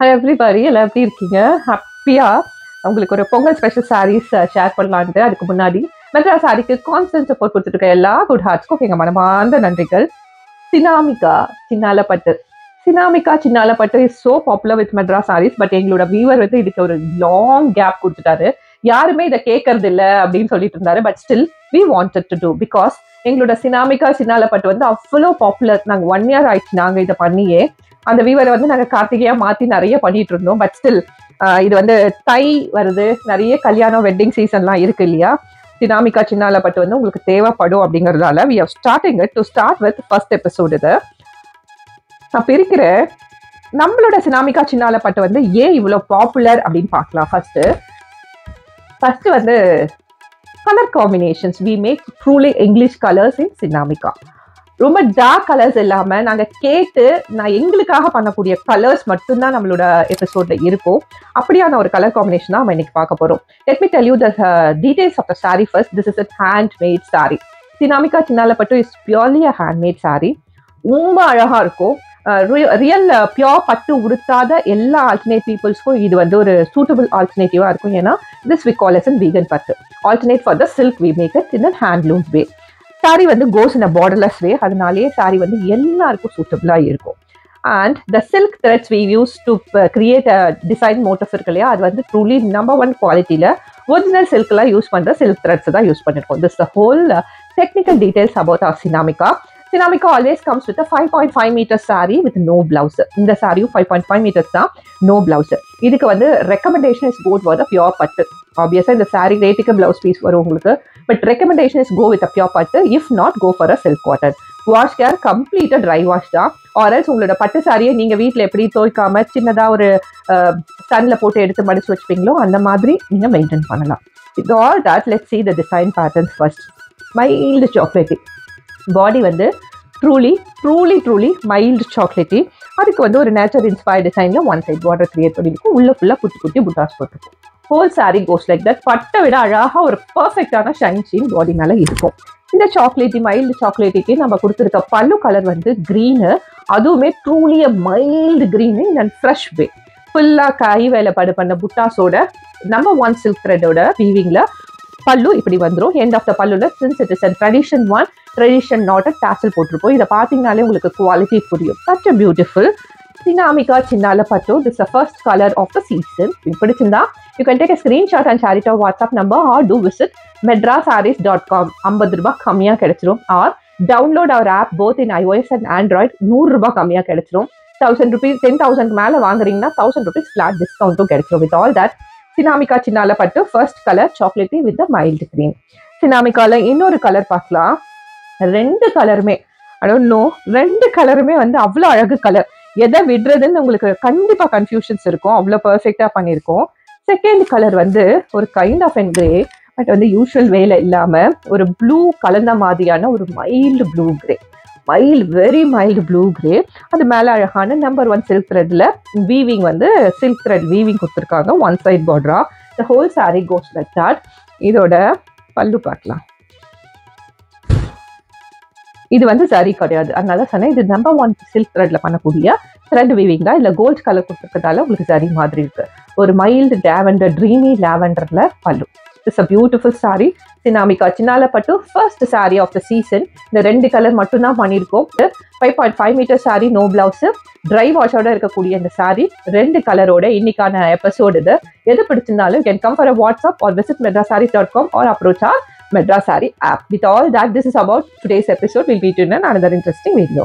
Hi everybody, எல்லாம் எப்படி இருக்கீங்க? ஹாப்பியாக உங்களுக்கு ஒரு பொங்கல் ஸ்பெஷல் சாரீஸ் ஷேர் பண்ணலான்ட்டு. அதுக்கு முன்னாடி மெட்ராஸ் சாரிக்கு கான்ஸ்டன்ட் சப்போர்ட் கொடுத்துருக்க எல்லா குட் ஹார்ட்ஸ்க்கும் எங்கள் மனமார்ந்த நன்றிகள். Sinamika Chinnalapattu Chinnalapattu is so popular with Madras Sarees. But எங்களோட வியூவர் வந்து இதுக்கு ஒரு லாங் கேப் கொடுத்துட்டாரு. யாருமே இதை கேட்கறது இல்லை அப்படின்னு சொல்லிட்டு இருந்தாரு. But still we wanted to do because எங்களோட சினாமிகா சின்னாலப்பட்டு வந்து அவ்வளோ பாப்புலர். நாங்கள் 1 year ஆயிடுச்சு நாங்கள் இதை பண்ணியே. அந்த வீவரை வந்து நாங்கள் கார்த்திகையா மாற்றி நிறைய பண்ணிட்டு இருந்தோம். பட் ஸ்டில் இது வந்து தை வருது, நிறைய கல்யாணம் வெட்டிங் சீசன்லாம் இருக்கு இல்லையா? சினாமிகா சின்னாலப்பட்டு வந்து உங்களுக்கு தேவைப்படும் அப்படிங்கிறதால we have starting it to start with first episode. இது நான் பிரிக்கிறேன். நம்மளோட சினாமிகா சின்னாலப்பட்டு வந்து ஏன் இவ்வளோ பாப்புலர் அப்படின்னு பார்க்கலாம். ஃபர்ஸ்ட் வந்து colour combinations. We make truly English colours in Sinamika. ரொம்ப டார்க் கலர்ஸ் இல்லாமல் நாங்கள் கேட்டு நான் எங்களுக்காக பண்ணக்கூடிய கலர்ஸ் மட்டும்தான் நம்மளோட எபிசோட்ல இருக்கும். அப்படியான ஒரு கலர் காம்பினேஷன் தான் நம்ம இன்னைக்கு பார்க்க போகிறோம். Let me tell you the details of the sari first. This is a handmade sari. Sinamika Chinnalapattu is purely a handmade sari. ரொம்ப அழகாக இருக்கும். ரியல் பியோர் பட்டு உடுத்தாத எல்லா ஆல்டர்னேட் பீப்புள்ஸ்க்கும் இது வந்து ஒரு சூட்டபிள் ஆல்டர்னேட்டிவாக இருக்கும். ஏன்னா this we call as in vegan பட்டு. Alternate for the silk we make it in a handloom way. Sari வந்து கோஸ் இன் அ பார்டர்லெஸ் வே. அதனாலேயே சாரி வந்து எல்லாருக்கும் சூட்டபிளாக இருக்கும். And the silk threads we use to create a design motif இருக்கு இல்லையா? அது வந்து ட்ரூலி நம்பர் 1 குவாலிட்டியில் ஒரிஜினல் சில்க்லாம் யூஸ் பண்ணுற சில்க் த்ரெட்ஸ் தான் யூஸ் பண்ணிருக்கோம். This the whole technical details about our Sinamika. Sinamika always comes with a 5.5 meters saree with no blouse. இந்த சாரியும் 5.5 meters தான், no blouse. இதுக்கு வந்து recommendation is go for the pure பட்டு. Obviously இந்த சாரி ரேட்டுக்கு பிளவுஸ் பீஸ் வரும் உங்களுக்கு. But recommendation is go with a pure பட்டு. If not, go for a silk cotton. Wash care கம்ப்ளீட்டாக ட்ரை வாஷ் தான். ஆர்எல்ஸ் உங்களோட பட்டு சாரியை நீங்கள் வீட்டில் எப்படி துவைக்காம சின்னதாக ஒரு சன்னில் போட்டு எடுத்து மடிச்சு வச்சுப்பீங்களோ அந்த மாதிரி நீங்கள் மெயின்டைன் பண்ணலாம். With all that let's see the design patterns first. Mild chocolaty body வந்து ட்ரூலி மைல்டு சாக்லேட்டி. அதுக்கு வந்து ஒரு நேச்சர் இன்ஸ்பயர்ட் டிசைனில் ஒன் சைட் பார்டர் கிரியேட் பண்ணியிருக்கும். உள்ள ஃபுல்லாக குட்டி புட்டாஸ் போட்டிருக்கும். Whole sari goes like that. பட்டை விட அழகாக ஒரு பர்ஃபெக்டான ஷைன் பாடி மேலே இருக்கும். இந்த சாக்லேட்டி மைல்டு சாக்லேட்டிக்கு நம்ம கொடுத்துருக்க பல்லு கலர் வந்து க்ரீனு. அதுவுமே truly mild green and fresh way. ஃபுல்லாக கை வேலை பண்ண புட்டாஸோட நம்பர் 1 சில்க் த்ரெட்டோட வீவிங்கில் பல்லு இப்படி வந்துடும். எண்ட் ஆஃப் த பல்லுல since it is a tradition not a tassel போட்டிருப்போம். இதை பார்த்தீங்கனாலே உங்களுக்கு குவாலிட்டி புரியும். Such a beautiful Sinamika Chinnalapattu. This a first colour of the season. பிடிச்சிருந்தா you can take a screenshot and share it our WhatsApp number or do visit medrasarees.com. 50 ரூபாய் கம்மியாக கிடைச்சிரும். Or download our app both in iOS and Android. 100 ரூபாய் கம்மியாக கிடைச்சிரும். 1000 rupees 10,000 மேலே வாங்குறீங்கன்னா 1000 rupees flat டிஸ்கவுண்ட்டும் கிடைச்சிரும். With all that Sinamika Chinnalapattu first colour chocolaty with the mild green. சினாமிகால இன்னொரு கலர் பார்க்கலாம். 2 கலருமே ரெண்டு கலருமே வந்து அவ்வளோ அழகு கலர். எதை விடுறதுன்னு உங்களுக்கு கண்டிப்பாக கன்ஃபியூஷன்ஸ் இருக்கும். அவ்வளோ பர்ஃபெக்டாக பண்ணியிருக்கோம். செகண்ட் கலர் வந்து ஒரு kind of and grey. But வந்து யூஷுவல் வேலை இல்லாமல் ஒரு ப்ளூ கலந்த மாதிரியான ஒரு mild blue grey. Very mild blue grey. அது மேலே அழகான நம்பர் 1 சில்க் த்ரெட்ல வீவிங் வந்து சில்க் த்ரெட் வீவிங் கொடுத்துருக்காங்க ஒன் சைட் பார்டரா. The whole sari goes like that. இதோட பல்லு பார்க்கலாம். இது வந்து சாரி கிடையாது, அதனால சொன்னேன் இது நம்பர் 1 சில்க் த்ரெட்ல பண்ணக்கூடிய த்ரெட் வீவிங் தான். இல்லை கோல்ட் கலர் கொடுத்துருக்கதால உங்களுக்கு சாரி மாதிரி இருக்கு. ஒரு மைல்டு லேவெண்டர் ட்ரீமி லேவெண்டர்ல பல்லு. It's a beautiful sari. Sinamika Chinnalapattu first sari of the season. இந்த 2 கலர் மட்டும்தான் பண்ணியிருக்கோம். 5.5 metre sari, no blouse, dry வாஷோட இருக்கக்கூடிய இந்த சாரி 2 கலரோட இன்னைக்கான எபிசோடு. இது எது பிடிச்சிருந்தாலும் you can come for a WhatsApp or visit medrasarees.com or approach our Madras Saree app. With all that, this is about today's episode. We'll meet you in another interesting video.